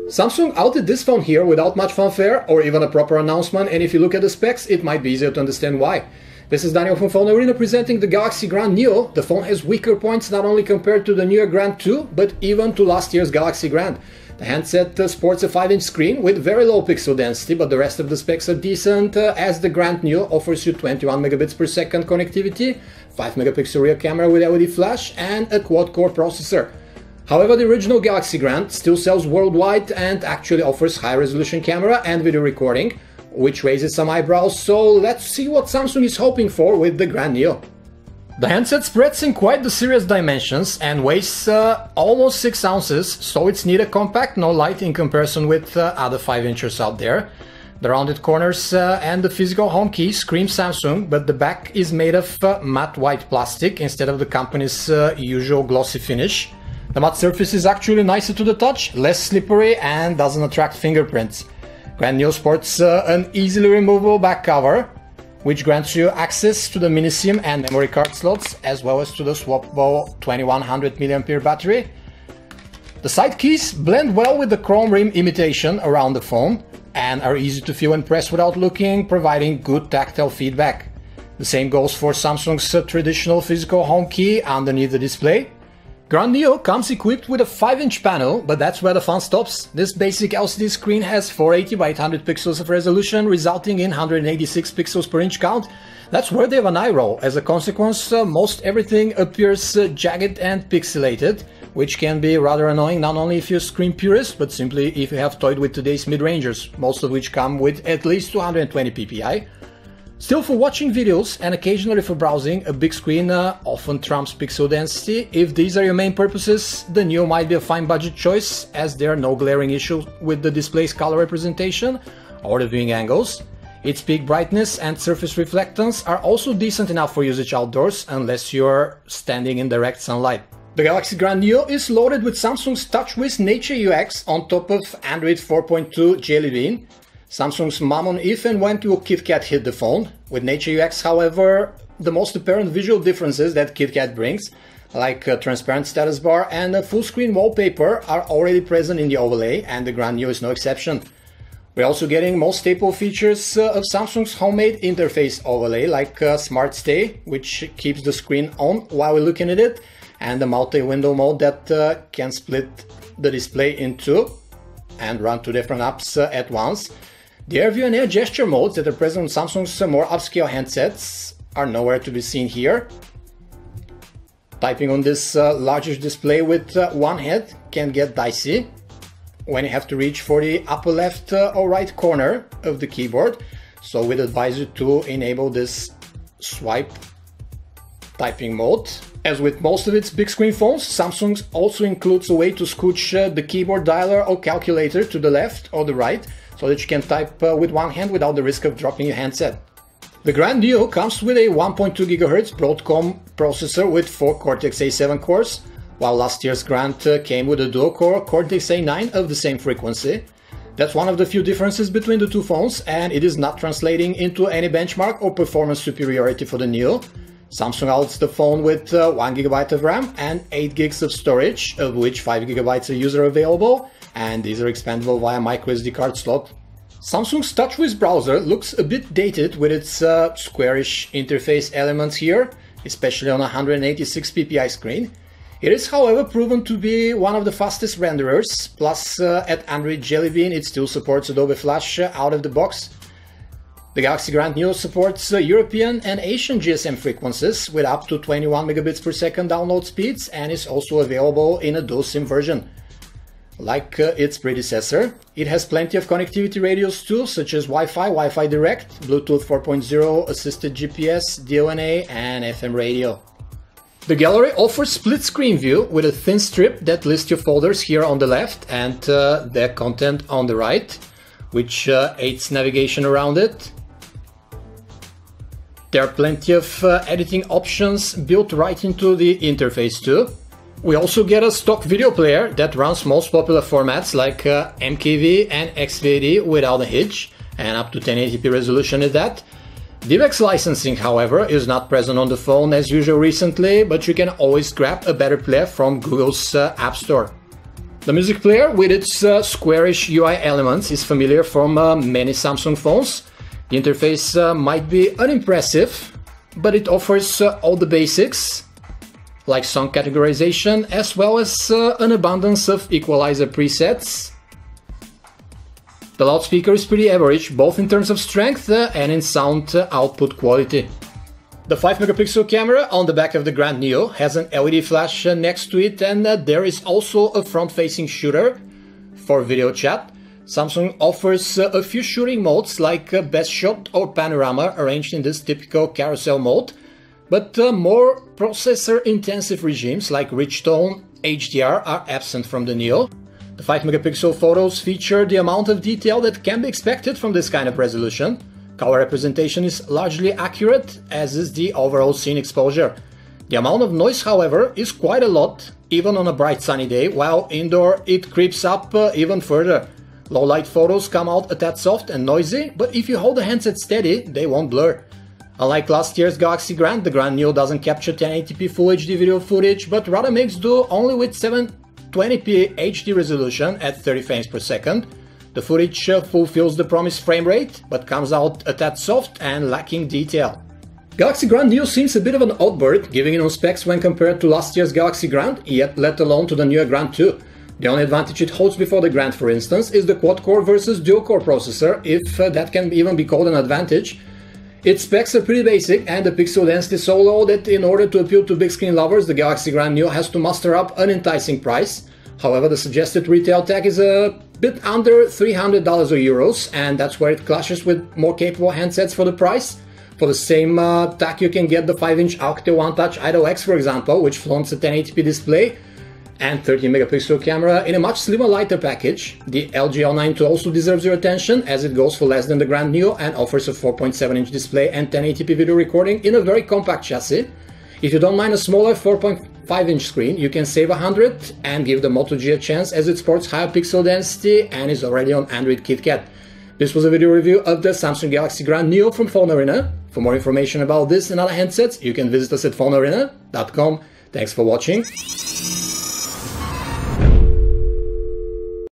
Samsung outdid this phone here without much fanfare or even a proper announcement, and if you look at the specs, it might be easier to understand why. This is Daniel from Phone Arena presenting the Galaxy Grand Neo. The phone has weaker points not only compared to the newer Grand 2, but even to last year's Galaxy Grand. The handset sports a 5-inch screen with very low pixel density, but the rest of the specs are decent, as the Grand Neo offers you 21 megabits per second connectivity, 5 megapixel rear camera with LED flash, and a quad-core processor. However, the original Galaxy Grand still sells worldwide and actually offers high-resolution camera and video recording, which raises some eyebrows, so let's see what Samsung is hoping for with the Grand Neo. The handset spreads in quite the serious dimensions and weighs almost 6 ounces, so it's neither compact nor light in comparison with other 5-inchers out there. The rounded corners and the physical home key scream Samsung, but the back is made of matte white plastic instead of the company's usual glossy finish. The matte surface is actually nicer to the touch, less slippery, and doesn't attract fingerprints. Grand Neo sports an easily removable back cover, which grants you access to the mini SIM and memory card slots, as well as to the swappable 2100 mAh battery. The side keys blend well with the chrome rim imitation around the phone and are easy to feel and press without looking, providing good tactile feedback. The same goes for Samsung's traditional physical home key underneath the display. Grand Neo comes equipped with a 5-inch panel, but that's where the fun stops. This basic LCD screen has 480 by 800 pixels of resolution, resulting in 186 pixels per inch count. That's worthy of an eye roll. As a consequence, most everything appears jagged and pixelated, which can be rather annoying not only if you're a screen purist, but simply if you have toyed with today's mid-rangers, most of which come with at least 220 ppi. Still, for watching videos and occasionally for browsing, a big screen often trumps pixel density. If these are your main purposes, the Neo might be a fine budget choice, as there are no glaring issues with the display's color representation or the viewing angles. Its peak brightness and surface reflectance are also decent enough for usage outdoors, unless you're standing in direct sunlight. The Galaxy Grand Neo is loaded with Samsung's TouchWiz Nature UX on top of Android 4.2 Jelly Bean. Samsung's mom on if and when will KitKat hit the phone. With Nature UX, however, the most apparent visual differences that KitKat brings, like a transparent status bar and a full-screen wallpaper, are already present in the overlay, and the Grand Neo is no exception. We're also getting most staple features of Samsung's homemade interface overlay, like Smart Stay, which keeps the screen on while we're looking at it, and the multi-window mode that can split the display in two and run 2 different apps at once. The Air View and Air Gesture modes that are present on Samsung's more upscale handsets are nowhere to be seen here. Typing on this larger display with one hand can get dicey when you have to reach for the upper left or right corner of the keyboard, so we'd advise you to enable this swipe typing mode. As with most of its big screen phones, Samsung also includes a way to scooch the keyboard dialer or calculator to the left or the right, so that you can type with one hand without the risk of dropping your handset. The Grand Neo comes with a 1.2 GHz Broadcom processor with 4 Cortex-A7 cores, while last year's Grand came with a dual-core Cortex-A9 of the same frequency. That's one of the few differences between the two phones, and it is not translating into any benchmark or performance superiority for the Neo. Samsung outs the phone with 1 GB of RAM and 8 GB of storage, of which 5 GB are user available, and these are expandable via microSD card slot. Samsung's TouchWiz browser looks a bit dated with its squarish interface elements here, especially on a 186 ppi screen. It is, however, proven to be one of the fastest renderers, plus at Android Jelly Bean it still supports Adobe Flash out of the box. The Galaxy Grand Neo supports European and Asian GSM frequencies with up to 21 megabits per second download speeds, and is also available in a dual SIM version. Like its predecessor, it has plenty of connectivity radios too, such as Wi-Fi, Wi-Fi Direct, Bluetooth 4.0, assisted GPS, DONA, and FM radio. The gallery offers split screen view with a thin strip that lists your folders here on the left and their content on the right, which aids navigation around it. There are plenty of editing options built right into the interface too. We also get a stock video player that runs most popular formats like MKV and XVD without a hitch, and up to 1080p resolution at that. DivX licensing, however, is not present on the phone as usual recently, but you can always grab a better player from Google's App Store. The music player with its squarish UI elements is familiar from many Samsung phones. The interface might be unimpressive, but it offers all the basics, like song categorization, as well as an abundance of equalizer presets. The loudspeaker is pretty average, both in terms of strength and in sound output quality. The 5-megapixel camera on the back of the Grand Neo has an LED flash next to it, and there is also a front-facing shooter for video chat. Samsung offers a few shooting modes like best shot or panorama arranged in this typical carousel mode, but more processor-intensive regimes like rich tone, HDR are absent from the Neo. The 5-megapixel photos feature the amount of detail that can be expected from this kind of resolution. Color representation is largely accurate, as is the overall scene exposure. The amount of noise, however, is quite a lot, even on a bright sunny day, while indoor it creeps up even further. Low-light photos come out a tad soft and noisy, but if you hold the handset steady, they won't blur. Unlike last year's Galaxy Grand, the Grand Neo doesn't capture 1080p Full HD video footage, but rather makes do only with 720p HD resolution at 30 frames per second. The footage fulfills the promised frame rate, but comes out a tad soft and lacking detail. Galaxy Grand Neo seems a bit of an odd bird, giving it on specs when compared to last year's Galaxy Grand, yet let alone to the newer Grand 2. The only advantage it holds before the Grand, for instance, is the quad-core versus dual-core processor, if that can even be called an advantage. Its specs are pretty basic, and the pixel density is so low that in order to appeal to big screen lovers, the Galaxy Grand Neo has to muster up an enticing price. However, the suggested retail tag is a bit under $300 or euros, and that's where it clashes with more capable handsets for the price. For the same tag, you can get the 5-inch Alcatel One Touch Idol X, for example, which flaunts a 1080p display and 13-megapixel camera in a much slimmer, lighter package. The LG L9 II also deserves your attention, as it goes for less than the Grand Neo and offers a 4.7-inch display and 1080p video recording in a very compact chassis. If you don't mind a smaller 4.5-inch screen, you can save $100 and give the Moto G a chance, as it sports higher pixel density and is already on Android KitKat. This was a video review of the Samsung Galaxy Grand Neo from Phone Arena. For more information about this and other handsets, you can visit us at phonearena.com. Thanks for watching.